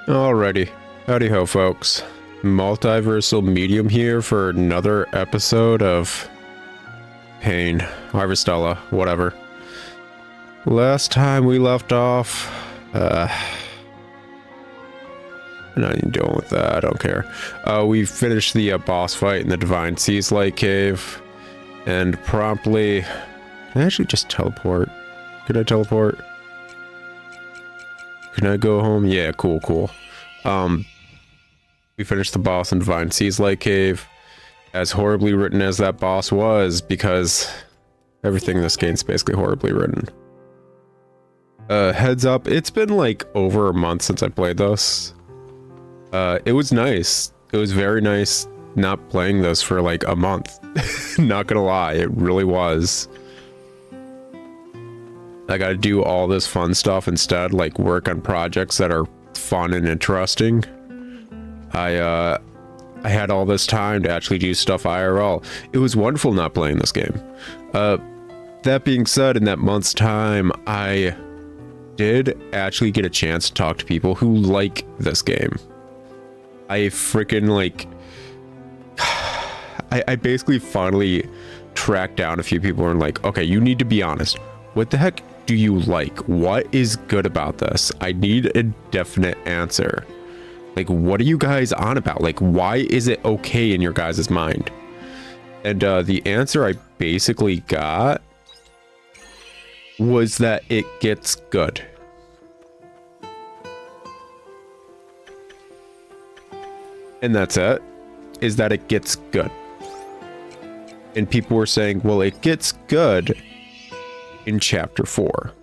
Alrighty. Howdy ho, folks. Multiversal Medium here for another episode of Pain, Harvestella, whatever. Last time we left off, I'm not even dealing with that, I don't care. We finished the boss fight in the Divine Seas Light Cave, and promptly... Can I actually just teleport? Can I teleport? Can I go home? Yeah, cool. We finished the boss in Divine Seas Light Cave. As horribly written as that boss was, because everything in this game is basically horribly written. Heads up, it's been like over a month since I played this. It was nice. It was very nice not playing this for like a month. Not gonna lie, it really was. I gotta do all this fun stuff instead, like work on projects that are fun and interesting. I had all this time to actually do stuff IRL. It was wonderful not playing this game. That being said, in that month's time, I did actually get a chance to talk to people who like this game. I freaking like... I basically finally tracked down a few people and like, okay, you need to be honest. What the heck do you like? What is good about this? I need a definite answer. Like, what are you guys on about? Like, why is it okay in your guys' mind? And the answer I basically got was that it gets good. And that's it, is that it gets good. And people were saying, well, it gets good in chapter 4.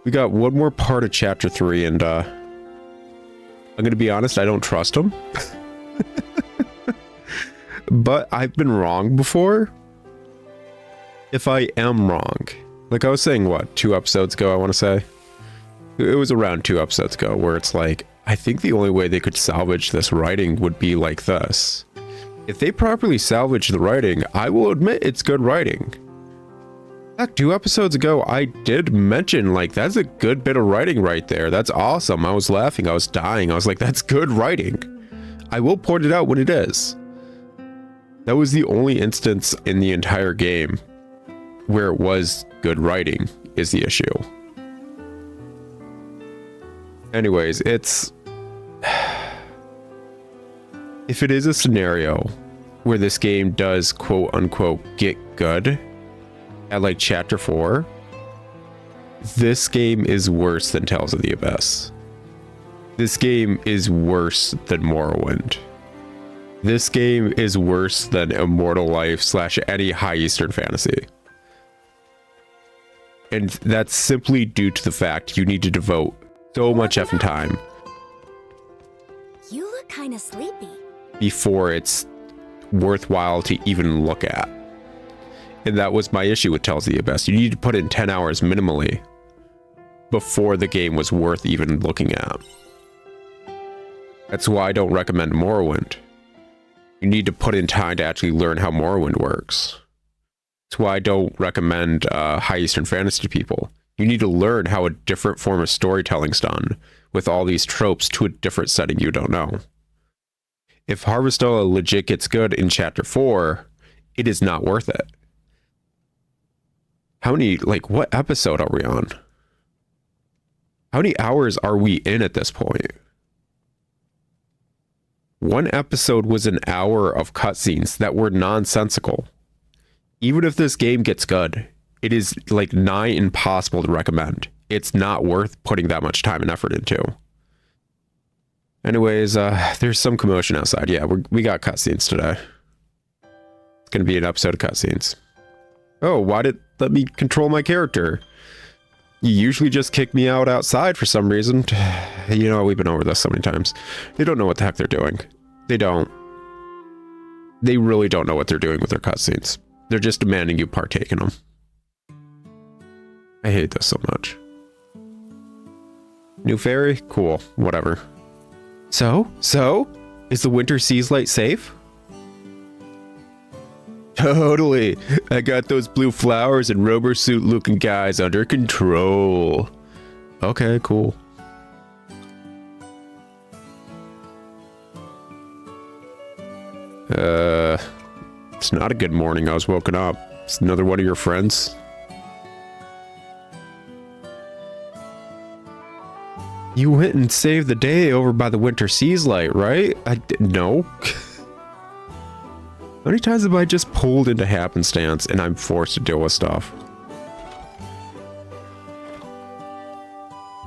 We got one more part of chapter 3, and I'm gonna be honest, I don't trust him. But I've been wrong before. If I am wrong, like I was saying, what, 2 episodes ago, I want to say? It was around 2 episodes ago, where it's like, I think the only way they could salvage this writing would be like this. If they properly salvage the writing, I will admit it's good writing. Heck, 2 episodes ago, I did mention, like, that's a good bit of writing right there. That's awesome. I was laughing. I was dying. I was like, that's good writing. I will point it out when it is. That was the only instance in the entire game where it was good writing is the issue. Anyways, it's... If it is a scenario where this game does quote-unquote get good at like chapter 4, this game is worse than Tales of the Abyss. This game is worse than Morrowind. This game is worse than Immortal Life / any high Eastern fantasy. And that's simply due to the fact you need to devote so much effing time. You look kind of sleepy. Before it's worthwhile to even look at. And that was my issue with Tales of the Abyss. You need to put in 10 hours minimally before the game was worth even looking at. That's why I don't recommend Morrowind. You need to put in time to actually learn how Morrowind works. That's why I don't recommend high Eastern fantasy to people. You need to learn how a different form of storytelling's done with all these tropes to a different setting you don't know. If Harvestella legit gets good in chapter 4, it is not worth it. How many, like, what episode are we on? How many hours are we in at this point? One episode was an hour of cutscenes that were nonsensical. Even if this game gets good, it is like nigh impossible to recommend. It's not worth putting that much time and effort into. Anyways, there's some commotion outside. Yeah, we got cutscenes today. It's gonna be an episode of cutscenes. Oh, why did it let me control my character? You usually just kick me out outside for some reason. You know, we've been over this so many times. They don't know what the heck they're doing. They don't. They really don't know what they're doing with their cutscenes. They're just demanding you partake in them. I hate this so much. New fairy? Cool. Whatever. So? Is the Winter Seas Light safe? Totally. I got those blue flowers and rubber suit looking guys under control. Okay, cool. It's not a good morning. I was woken up. It's another one of your friends. You went and saved the day over by the winter seas light, right? No. How many times have I just pulled into happenstance and I'm forced to deal with stuff?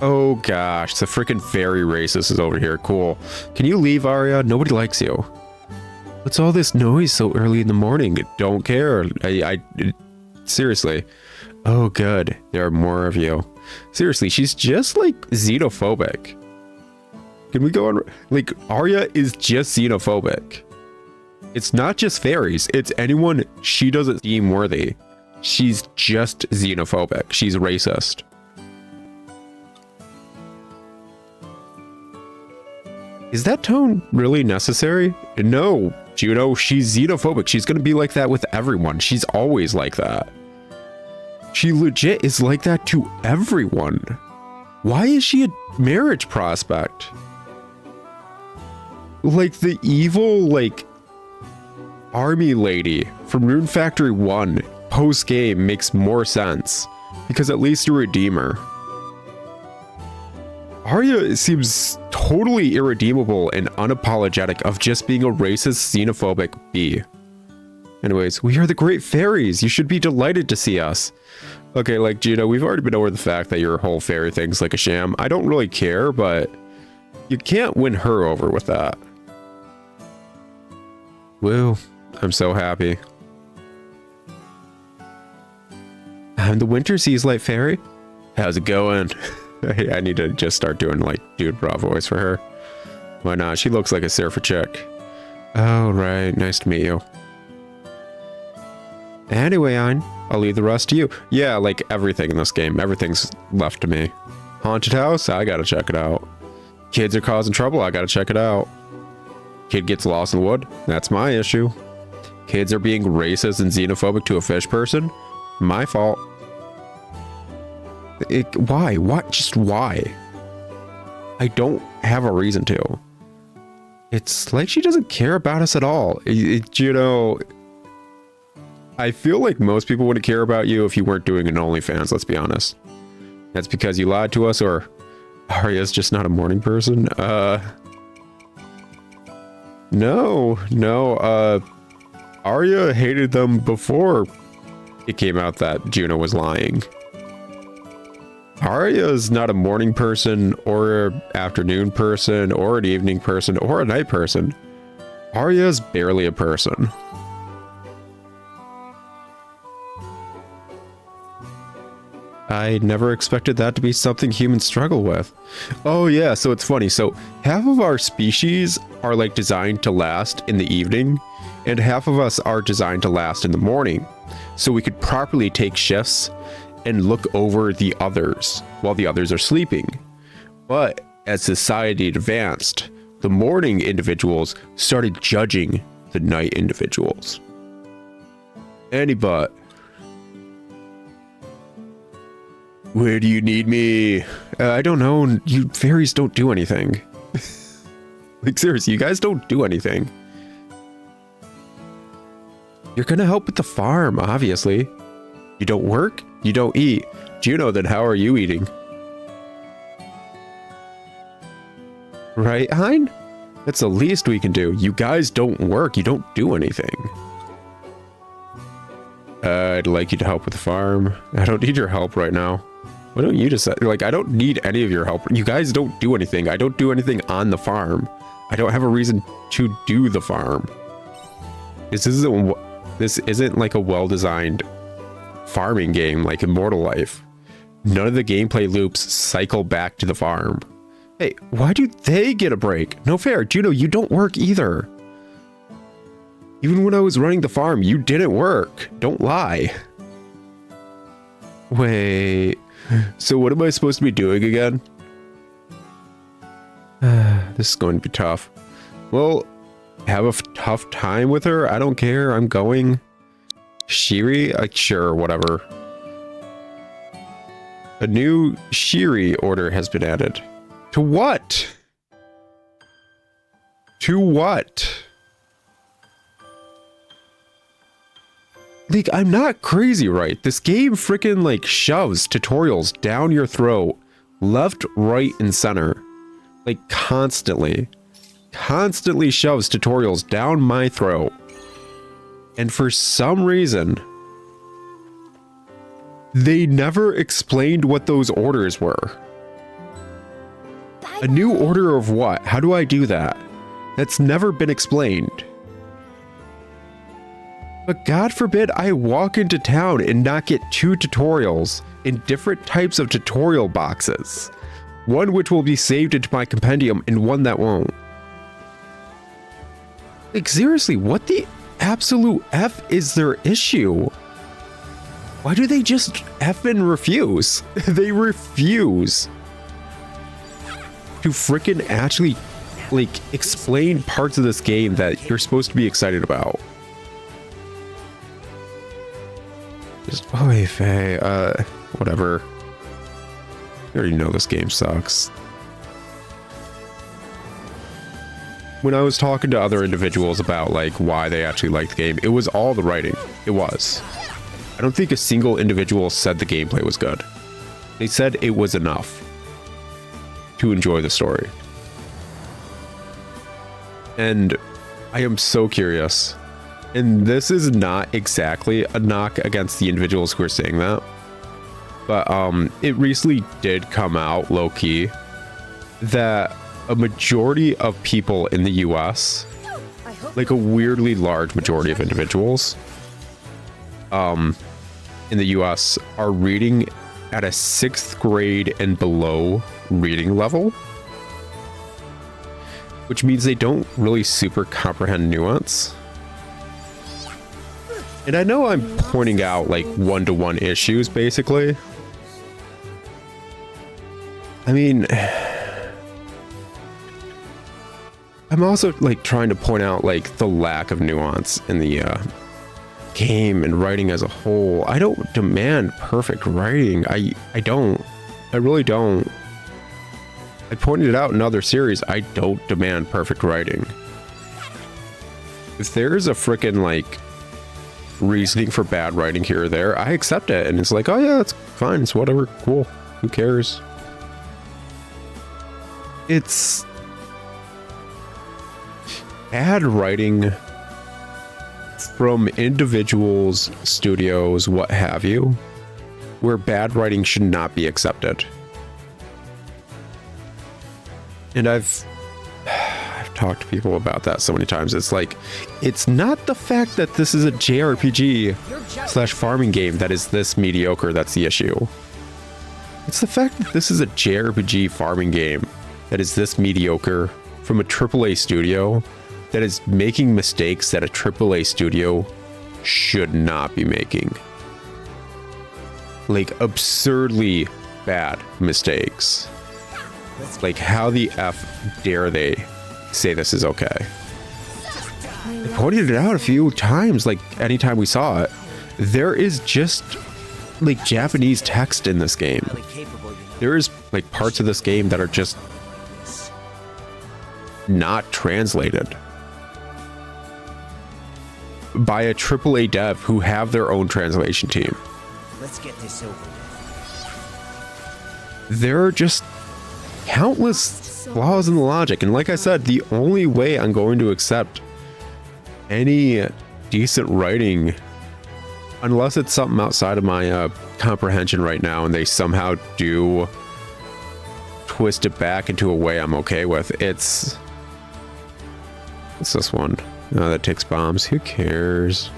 Oh gosh, the freaking fairy racist is over here. Cool. Can you leave, Arya? Nobody likes you. What's all this noise so early in the morning? Don't care. Seriously. Oh good. There are more of you. Seriously, she's just like xenophobic. Can we go on? Like, Arya is just xenophobic. It's not just fairies, it's anyone she doesn't deem worthy. She's just xenophobic. She's racist. Is that tone really necessary? No, Juno, she's xenophobic. She's gonna be like that with everyone. She's always like that. She legit is like that to everyone. Why is she a marriage prospect? Like the evil, like, army lady from Rune Factory 1 post-game makes more sense. Because at least you redeem her. Arya seems totally irredeemable and unapologetic of just being a racist, xenophobic bee. Anyways, we are the great fairies. You should be delighted to see us. Okay, like, Gino, we've already been over the fact that your whole fairy thing's like a sham. I don't really care, but you can't win her over with that. Woo, I'm so happy. I'm the Winter Seas Light Fairy. How's it going? I need to just start doing, like, dude bra voice for her. Why not? She looks like a surfer chick. Oh, right. Nice to meet you. Anyway, I'll leave the rest to you. Yeah, like everything in this game. Everything's left to me. Haunted house? I gotta check it out. Kids are causing trouble? I gotta check it out. Kid gets lost in the wood? That's my issue. Kids are being racist and xenophobic to a fish person? My fault. Why? What? Just why? I don't have a reason to. It's like she doesn't care about us at all. You know... I feel like most people wouldn't care about you if you weren't doing an OnlyFans, let's be honest. That's because you lied to us, or Arya's just not a morning person? No, Arya hated them before it came out that Juno was lying. Arya's not a morning person, or an afternoon person, or an evening person, or a night person. Arya's barely a person. I never expected that to be something humans struggle with. Oh yeah, so it's funny. So half of our species are like designed to last in the evening, and half of us are designed to last in the morning. So we could properly take shifts and look over the others while the others are sleeping. But as society advanced, the morning individuals started judging the night individuals. But where do you need me? I don't know. You fairies don't do anything. Like, seriously, you guys don't do anything. You're gonna help with the farm, obviously. You don't work, you don't eat. Juno, then how are you eating? Right, Hein? That's the least we can do. You guys don't work, you don't do anything. I'd like you to help with the farm. I don't need your help right now. Why don't you decide? Like, I don't need any of your help. You guys don't do anything. I don't do anything on the farm. I don't have a reason to do the farm. This isn't like a well-designed farming game like Immortal Life. None of the gameplay loops cycle back to the farm. Hey, why do they get a break? No fair. Juno, you don't work either. Even when I was running the farm, you didn't work. Don't lie. Wait... So what am I supposed to be doing again? This is going to be tough. Well, have a tough time with her? I don't care. I'm going. Shiri? Sure, whatever. A new Shiri order has been added. To what? To what? like, I'm not crazy, right? This game freaking like shoves tutorials down your throat, left, right, and center. Like constantly shoves tutorials down my throat. And for some reason, they never explained what those orders were. A new order of what? How do I do that? That's never been explained. But God forbid I walk into town and not get 2 tutorials in different types of tutorial boxes. One which will be saved into my compendium and one that won't. Like seriously, what the absolute F is their issue? Why do they just F and refuse? They refuse to freaking actually like explain parts of this game that you're supposed to be excited about. Just, oh, hey, Faye, whatever. You already know this game sucks. When I was talking to other individuals about, like, why they actually liked the game, it was all the writing. It was. I don't think a single individual said the gameplay was good. They said it was enough to enjoy the story. And I am so curious. And this is not exactly a knock against the individuals who are saying that. But it recently did come out low-key that a majority of people in the US, like a weirdly large majority of individuals in the US, are reading at a 6th grade and below reading level, which means they don't really super comprehend nuance. And I know I'm pointing out like one-to-one issues, basically. I mean, I'm also like trying to point out like the lack of nuance in the game and writing as a whole. I don't demand perfect writing. I don't. I really don't. I pointed it out in other series. I don't demand perfect writing. If there's a frickin' like reasoning for bad writing here or there, I accept it, and it's like, oh yeah, that's fine, it's whatever, cool, who cares? It's bad writing from individuals, studios, what have you, where bad writing should not be accepted. And I've talked to people about that so many times. It's like, it's not the fact that this is a JRPG / farming game that is this mediocre that's the issue. It's the fact that this is a JRPG farming game that is this mediocre from a AAA studio that is making mistakes that a AAA studio should not be making. Like absurdly bad mistakes. Like, how the F dare they say this is okay? I pointed it out a few times, like anytime we saw it. There is just like Japanese text in this game. There is like parts of this game that are just not translated by a AAA dev who have their own translation team. Let's get this over with. There are just countless flaws in the logic, and like I said, the only way I'm going to accept any decent writing, unless it's something outside of my comprehension right now and they somehow do twist it back into a way I'm okay with, it's this one. No, that takes bombs. Who cares?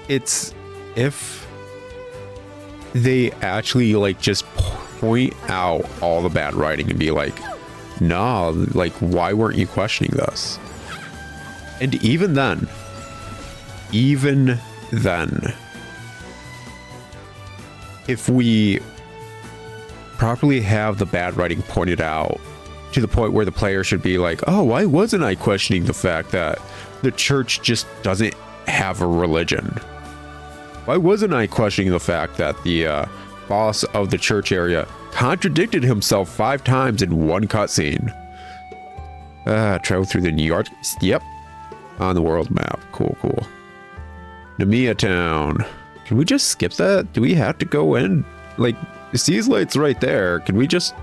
It's if they actually like just point out all the bad writing and be like, nah, like, why weren't you questioning this? And even then, if we properly have the bad writing pointed out to the point where the player should be like, oh, why wasn't I questioning the fact that the church just doesn't have a religion? Why wasn't I questioning the fact that the boss of the church area contradicted himself 5 times in one cutscene? Travel through the New York. Yep. On the world map. Cool, cool. Nemea Town. Can we just skip that? Do we have to go in? Like, Seas Light's right there. Can we just...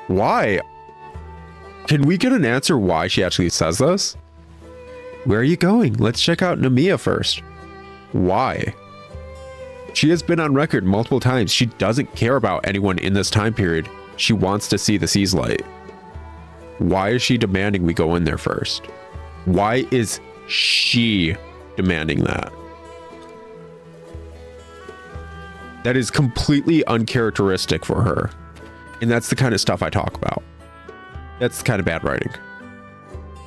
Why? Can we get an answer why she actually says this? Where are you going? Let's check out Nemea first. Why? She has been on record multiple times. She doesn't care about anyone in this time period. She wants to see the Seas Light. Why is she demanding we go in there first? Why is she demanding that? That is completely uncharacteristic for her. And that's the kind of stuff I talk about. That's kind of bad writing.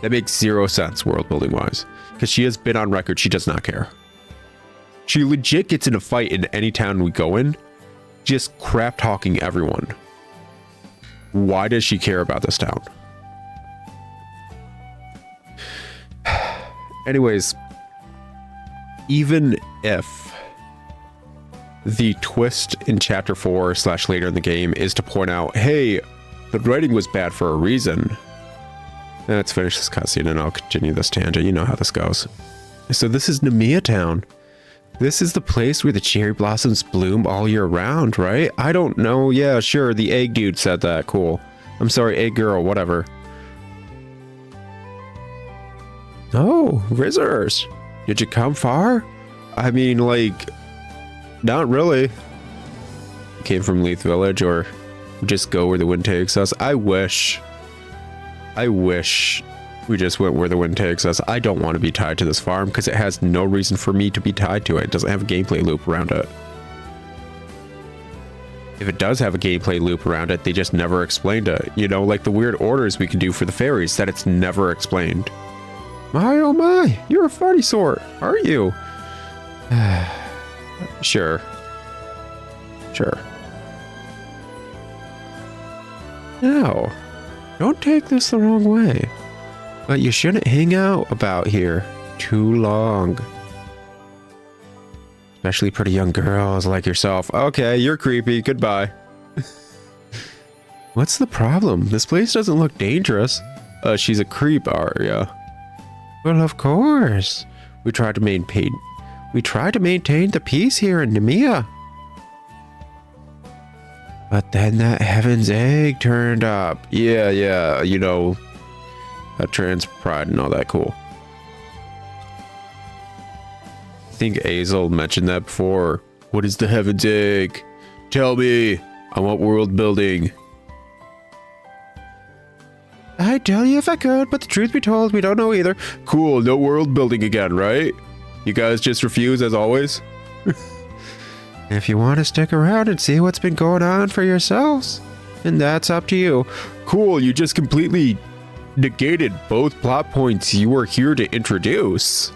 That makes zero sense world building wise. Because she has been on record, she does not care. She legit gets in a fight in any town we go in, just crap talking everyone. Why does she care about this town? Anyways, even if the twist in chapter 4 / later in the game is to point out, hey, the writing was bad for a reason. Let's finish this cutscene and I'll continue this tangent. You know how this goes. So this is Nemea Town. This is the place where the cherry blossoms bloom all year round, right? I don't know. Yeah, sure. The egg dude said that. Cool. I'm sorry, egg girl, whatever. Oh, visitors. Did you come far? I mean, like, not really. Came from Leith Village, or just go where the wind takes us. I wish we just went where the wind takes us. I don't want to be tied to this farm because it has no reason for me to be tied to it. It doesn't have a gameplay loop around it. If it does have a gameplay loop around it, they just never explained it. You know, like the weird orders we can do for the fairies that it's never explained. My oh my, you're a funny sort, aren't you? Sure. No, don't take this the wrong way. But you shouldn't hang out about here too long. Especially pretty young girls like yourself. Okay, you're creepy. Goodbye. What's the problem? This place doesn't look dangerous. She's a creep, Arya. Well, of course. We tried to maintain the peace here in Nemea. But then that Heaven's Egg turned up. Yeah, you know, that trans pride and all that cool. I think Azel mentioned that before. What is the Heaven's Egg? Tell me. I want world building. I'd tell you if I could, but the truth be told, we don't know either. Cool, no world building again, right? You guys just refuse as always? If you want to stick around and see what's been going on for yourselves, then that's up to you. Cool, you just completely negated both plot points you were here to introduce.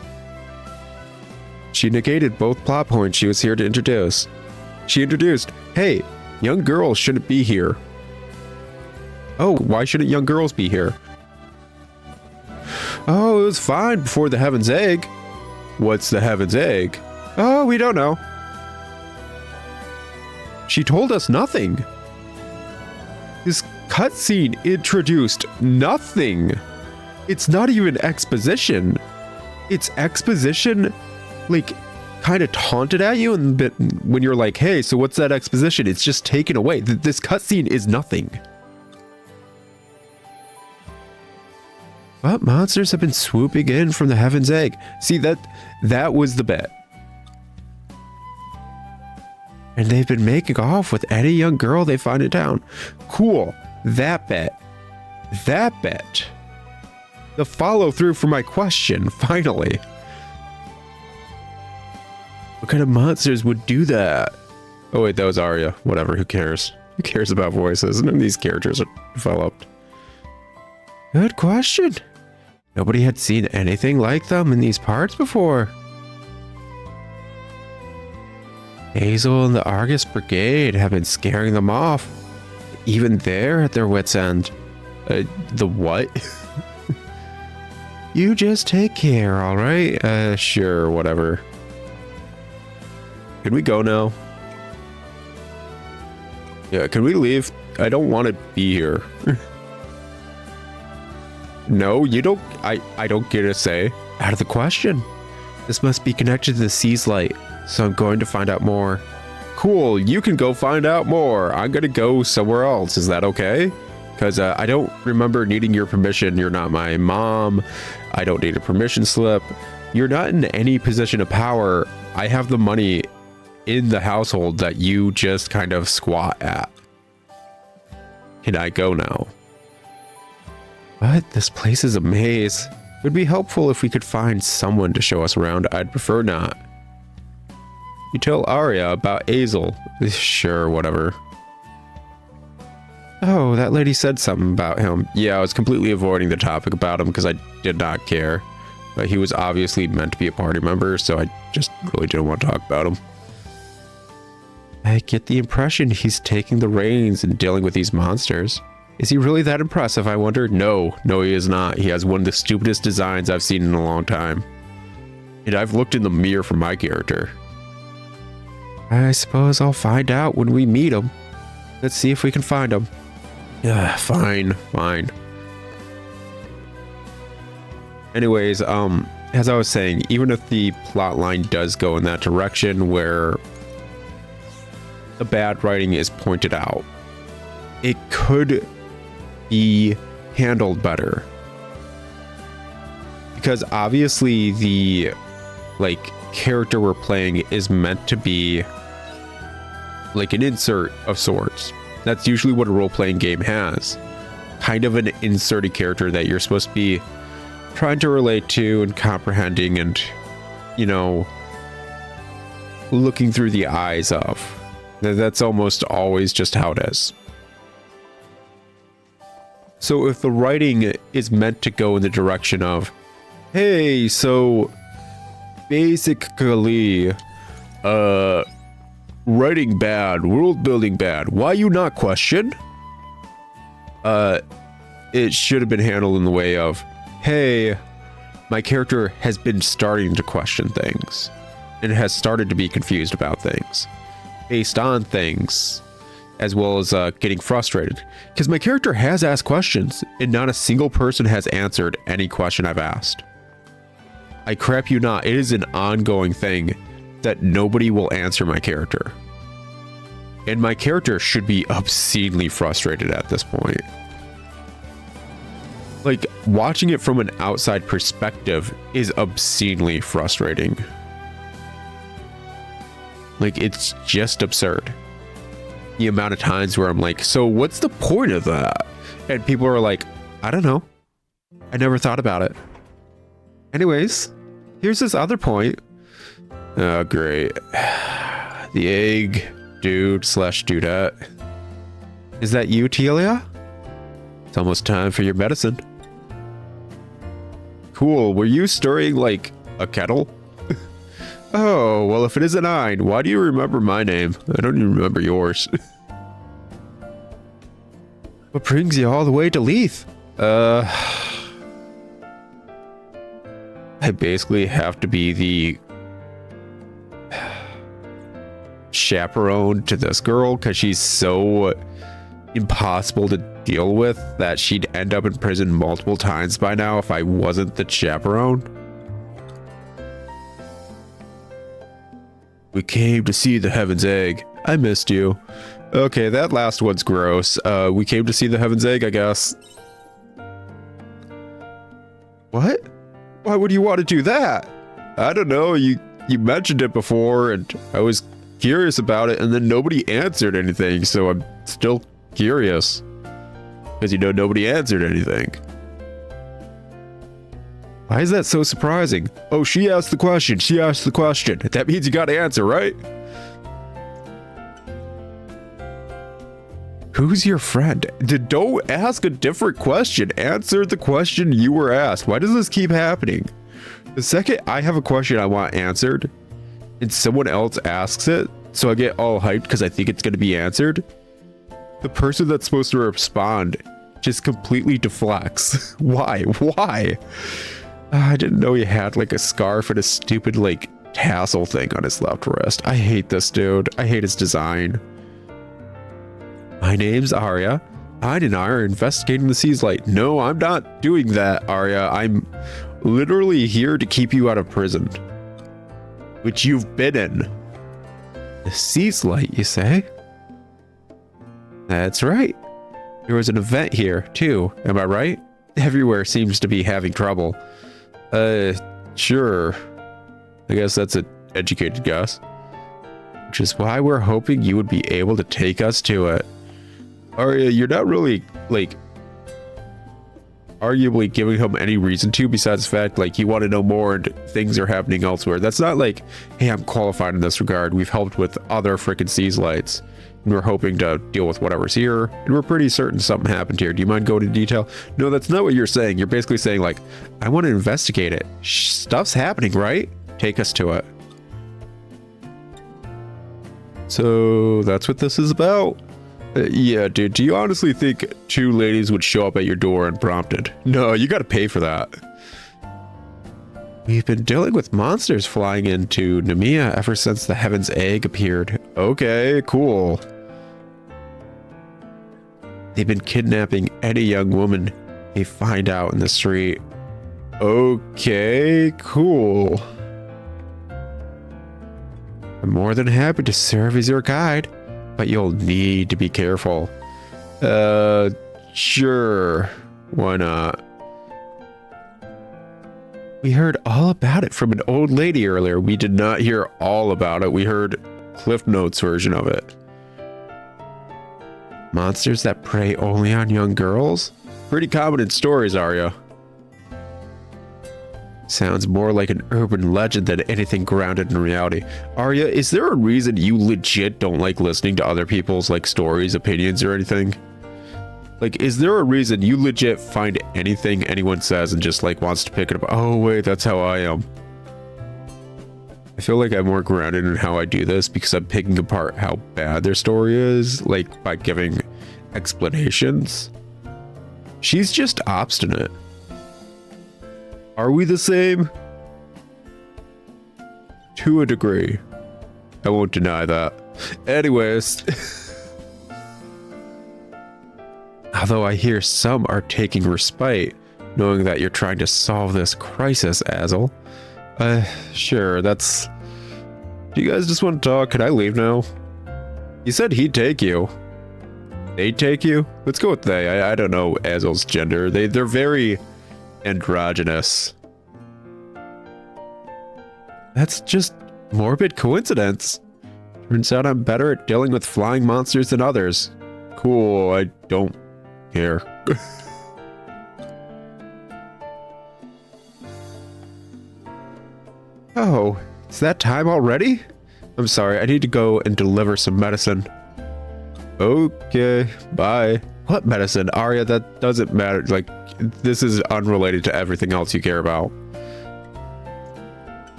She negated both plot points she was here to introduce. She introduced, hey, young girls shouldn't be here. Oh, why shouldn't young girls be here? Oh, it was fine before the Heaven's Egg. What's the Heaven's Egg? Oh, we don't know. She told us nothing. This cutscene introduced nothing. It's not even exposition. It's exposition, like, kind of taunted at you, and when you're like, hey, so what's that exposition? It's just taken away. This cutscene is nothing. But monsters have been swooping in from the Heaven's Egg. See, that was the bet. And they've been making off with any young girl they find in town. Cool. That bet. The follow through for my question, finally. What kind of monsters would do that? Oh wait, that was Arya. Whatever, who cares? Who cares about voices? None of these characters are developed. Good question. Nobody had seen anything like them in these parts before. Hazel and the Argus Brigade have been scaring them off. Even they're at their wits' end. The what? You just take care, alright? Sure, whatever. Can we go now? Yeah, can we leave? I don't want to be here. No, you don't. I don't get a say. Out of the question. This must be connected to the sea's light, so I'm going to find out more. Cool, you can go find out more. I'm gonna go somewhere else. Is that okay? Because I don't remember needing your permission. You're not my mom. I don't need a permission slip. You're not in any position of power. I have the money in the household that you just kind of squat at. Can I go now? What? This place is a maze. It would be helpful if we could find someone to show us around. I'd prefer not. You tell Arya about Azel. Sure, whatever. Oh, that lady said something about him. Yeah, I was completely avoiding the topic about him because I did not care. But he was obviously meant to be a party member, so I just really didn't want to talk about him. I get the impression he's taking the reins and dealing with these monsters. Is he really that impressive, I wonder? No, he is not. He has one of the stupidest designs I've seen in a long time. And I've looked in the mirror for my character. I suppose I'll find out when we meet him. Let's see if we can find him. Yeah, fine. Anyways, as I was saying, even if the plot line does go in that direction where the bad writing is pointed out, it could be handled better. Because obviously the character we're playing is meant to be like an insert of sorts. That's usually what a role-playing game has. Kind of an inserted character that you're supposed to be trying to relate to and comprehending and, looking through the eyes of. That's almost always just how it is. So if the writing is meant to go in the direction of, hey, so basically, writing bad, world building bad, why you not question? It should have been handled in the way of, hey, my character has been starting to question things and has started to be confused about things based on things, as well as getting frustrated. Because my character has asked questions and not a single person has answered any question I've asked. I crap you not, it is an ongoing thing that nobody will answer my character. And my character should be obscenely frustrated at this point. Like, watching it from an outside perspective is obscenely frustrating. Like, it's just absurd. The amount of times where I'm like, so what's the point of that? And people are like, I don't know. I never thought about it. Anyways, here's this other point. Oh, great. The egg dude/dudette. Is that you, Telia? It's almost time for your medicine. Cool. Were you stirring like a kettle? Oh, well, if it isn't Ein, why do you remember my name? I don't even remember yours. What brings you all the way to Leith? I basically have to be the chaperone to this girl because she's so impossible to deal with that she'd end up in prison multiple times by now if I wasn't the chaperone. We came to see the Heaven's Egg. I missed you. Okay, that last one's gross. We came to see the Heaven's Egg, I guess. What? Why would you want to do that? I don't know. You mentioned it before, and I was curious about it, and then nobody answered anything, so I'm still curious. Because, nobody answered anything. Why is that so surprising? Oh, she asked the question. She asked the question. That means you got to answer, right? Who's your friend? Don't ask a different question. Answer the question you were asked. Why does this keep happening? The second I have a question I want answered, and someone else asks it, so I get all hyped because I think it's going to be answered, the person that's supposed to respond just completely deflects. Why? I didn't know he had like a scarf and a stupid like tassel thing on his left wrist. I hate this dude. I hate his design. My name's Arya. I and I are investigating the Sea's Light. No, I'm not doing that, Arya. I'm literally here to keep you out of prison, which you've been in. The Sea's Light, you say? That's right. There was an event here, too. Am I right? Everywhere seems to be having trouble. Sure. I guess that's an educated guess. Which is why we're hoping you would be able to take us to it. Arya, you're not really, like, arguably giving him any reason to, besides the fact, like, you want to know more and things are happening elsewhere. That's not like, hey, I'm qualified in this regard. We've helped with other freaking Sea's Lights. And we're hoping to deal with whatever's here. And we're pretty certain something happened here. Do you mind going into detail? No, that's not what you're saying. You're basically saying, like, I want to investigate it. Stuff's happening, right? Take us to it. So that's what this is about. Yeah, dude, do you honestly think two ladies would show up at your door unprompted? No, you gotta pay for that. We've been dealing with monsters flying into Nemea ever since the Heaven's Egg appeared. Okay, cool. They've been kidnapping any young woman they find out in the street. Okay, cool. I'm more than happy to serve as your guide, but you'll need to be careful. Sure. Why not? We heard all about it from an old lady earlier. We did not hear all about it. We heard Cliff Notes version of it. Monsters that prey only on young girls? Pretty common in stories, Arya. Sounds more like an urban legend than anything grounded in reality. Arya, is there a reason you legit don't like listening to other people's, like, stories, opinions, or anything? Like, is there a reason you legit find anything anyone says and just, like, wants to pick it up? Oh, wait, that's how I am. I feel like I'm more grounded in how I do this because I'm picking apart how bad their story is, like, by giving explanations. She's just obstinate. Are we the same? To a degree. I won't deny that. Anyways. Although I hear some are taking respite, knowing that you're trying to solve this crisis, Azel. Sure, that's... Do you guys just want to talk? Can I leave now? You said he'd take you. They'd take you? Let's go with they. I don't know Azel's gender. They're very... androgynous. That's just morbid coincidence. Turns out I'm better at dealing with flying monsters than others. Cool, I don't care. Oh, it's that time already? I'm sorry, I need to go and deliver some medicine. Okay, bye. What medicine? Arya, that doesn't matter. Like, this is unrelated to everything else you care about.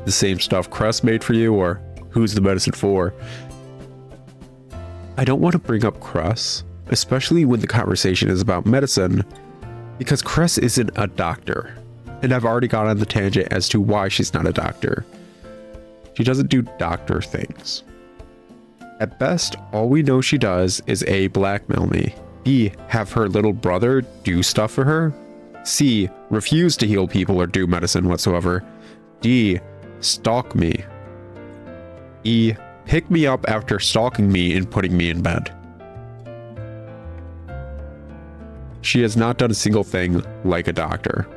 The same stuff Cress made for you, or who's the medicine for? I don't want to bring up Cress, especially when the conversation is about medicine, because Cress isn't a doctor, and I've already gone on the tangent as to why she's not a doctor. She doesn't do doctor things. At best, all we know she does is A, blackmail me, B, have her little brother do stuff for her, C, refuse to heal people or do medicine whatsoever, D, stalk me, E, pick me up after stalking me and putting me in bed. She has not done a single thing like a doctor.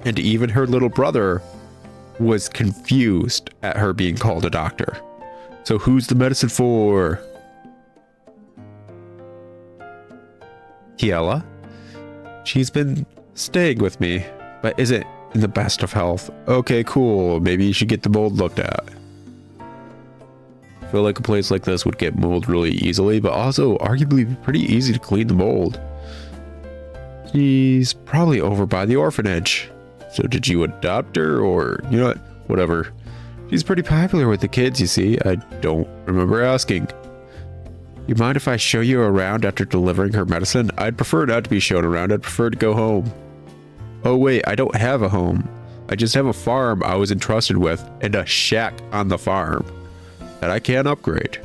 And even her little brother was confused at her being called a doctor. So who's the medicine for? Kiela? She's been staying with me, but isn't in the best of health. Okay, cool. Maybe you should get the mold looked at. I feel like a place like this would get mold really easily, but also arguably be pretty easy to clean the mold. She's probably over by the orphanage. So did you adopt her, or, you know what, whatever. She's pretty popular with the kids, you see. I don't remember asking. You mind if I show you around after delivering her medicine? I'd prefer not to be shown around. I'd prefer to go home. Oh wait, I don't have a home. I just have a farm I was entrusted with and a shack on the farm that I can't upgrade.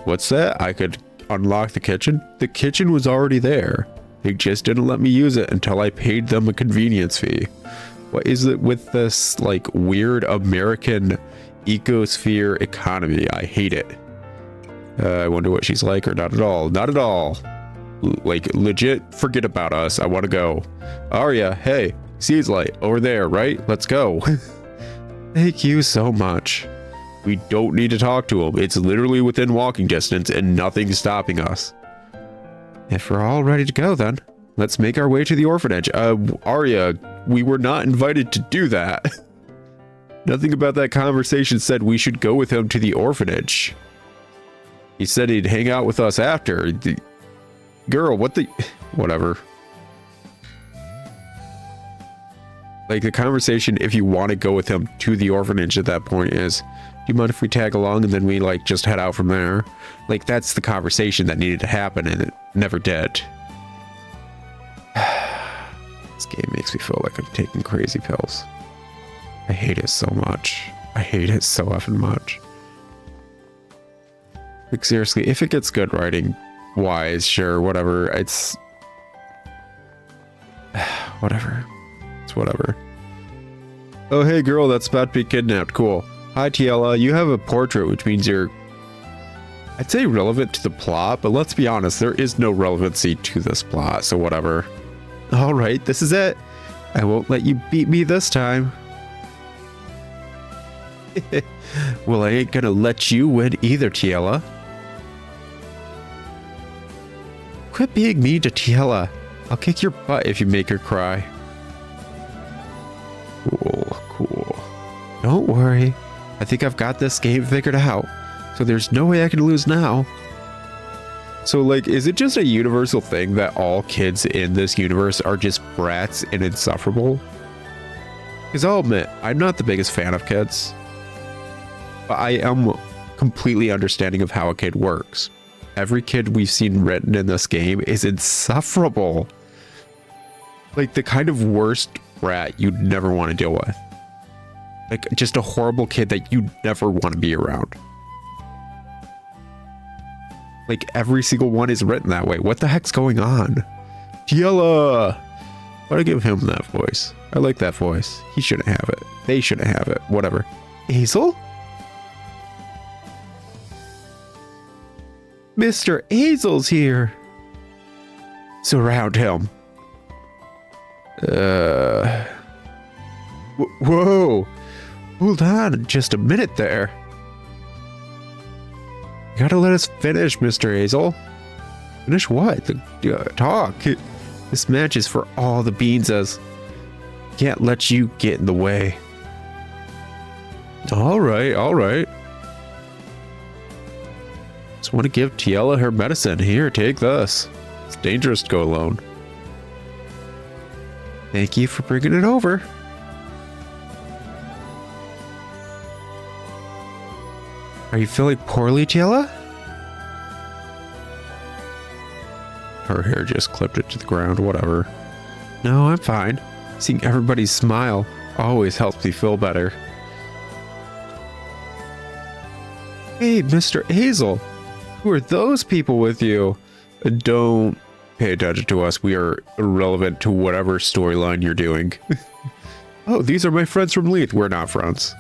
What's that? I could unlock the kitchen? The kitchen was already there. They just didn't let me use it until I paid them a convenience fee. What is it with this, like, weird American ecosphere economy? I hate it. I wonder what she's like, or not at all. Not at all. Like, legit, forget about us. I want to go. Arya, hey, sees light over there, right? Let's go. Thank you so much. We don't need to talk to him. It's literally within walking distance and nothing's stopping us. If we're all ready to go, then let's make our way to the orphanage. Arya, we were not invited to do that. Nothing about that conversation said we should go with him to the orphanage. He said he'd hang out with us after. Girl, what the... Whatever. Like, the conversation, if you want to go with him to the orphanage at that point, is, do you mind if we tag along and then we, like, just head out from there? Like, that's the conversation that needed to happen, and it never did. This game makes me feel like I'm taking crazy pills. I hate it so much. I hate it so effing much. Like, seriously, if it gets good writing wise, sure, whatever. It's... whatever. It's whatever. Oh, hey girl, that's about to be kidnapped. Cool. Hi, Tiela. You have a portrait, which means you're... I'd say relevant to the plot, but let's be honest, there is no relevancy to this plot, so whatever. Alright, this is it. I won't let you beat me this time. Well, I ain't gonna let you win either, Tiela. Quit being mean to Tiela. I'll kick your butt if you make her cry. Cool. Don't worry. I think I've got this game figured out. So there's no way I can lose now. So, like, is it just a universal thing that all kids in this universe are just brats and insufferable? Because I'll admit, I'm not the biggest fan of kids. But I am completely understanding of how a kid works. Every kid we've seen written in this game is insufferable. Like, the kind of worst brat you'd never want to deal with. Like, just a horrible kid that you never want to be around. Like, every single one is written that way. What the heck's going on? Tiela! Why'd I give him that voice? I like that voice. He shouldn't have it. They shouldn't have it. Whatever. Hazel? Mr. Hazel's here. Surround him. Whoa. Hold on just a minute there. You gotta let us finish, Mr. Hazel. Finish what? Talk. This match is for all the Beanses. Can't let you get in the way. Alright. Just want to give Tiela her medicine. Here, take this. It's dangerous to go alone. Thank you for bringing it over. Are you feeling poorly, Tiela? Her hair just clipped it to the ground, whatever. No, I'm fine. Seeing everybody smile always helps me feel better. Hey, Mr. Hazel, who are those people with you? Don't pay attention to us. We are irrelevant to whatever storyline you're doing. Oh, these are my friends from Leith. We're not friends.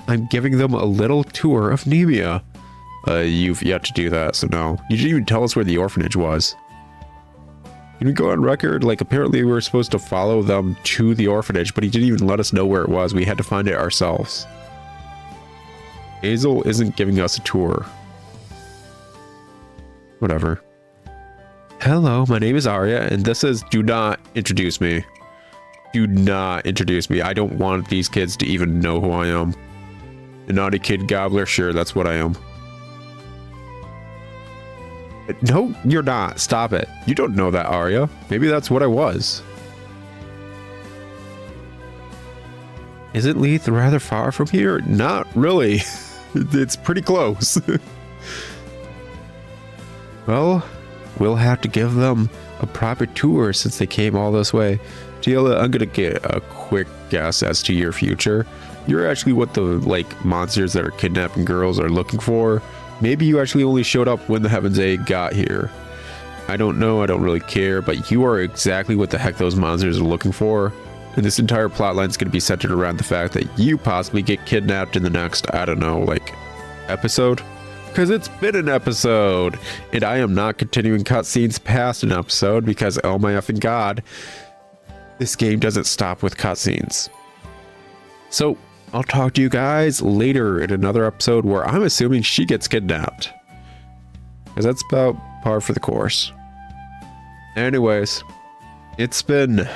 I'm giving them a little tour of Nemea. You've yet to do that, so no. You didn't even tell us where the orphanage was. Can we go on record? Like, apparently we were supposed to follow them to the orphanage, but he didn't even let us know where it was. We had to find it ourselves. Hazel isn't giving us a tour. Whatever. Hello, my name is Arya, and this is... Do not introduce me. Do not introduce me. I don't want these kids to even know who I am. A naughty kid gobbler? Sure, that's what I am. No, you're not. Stop it. You don't know that, Arya. Maybe that's what I was. Isn't Leith rather far from here? Not really. It's pretty close. Well, we'll have to give them a proper tour since they came all this way. Tiela, I'm gonna get a quick guess as to your future. You're actually what the, like, monsters that are kidnapping girls are looking for. Maybe you actually only showed up when the Heaven's Egg got here. I don't know, I don't really care, but you are exactly what the heck those monsters are looking for. And this entire plotline is going to be centered around the fact that you possibly get kidnapped in the next, I don't know, like, episode? Because it's been an episode, and I am not continuing cutscenes past an episode because, oh my effing god, this game doesn't stop with cutscenes. So, I'll talk to you guys later in another episode where I'm assuming she gets kidnapped. Because that's about par for the course. Anyways, it's been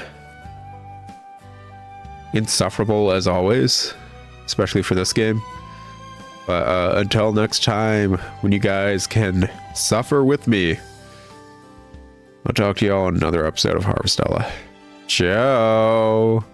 insufferable as always, especially for this game. But until next time, when you guys can suffer with me, I'll talk to you all in another episode of Harvestella. Ciao!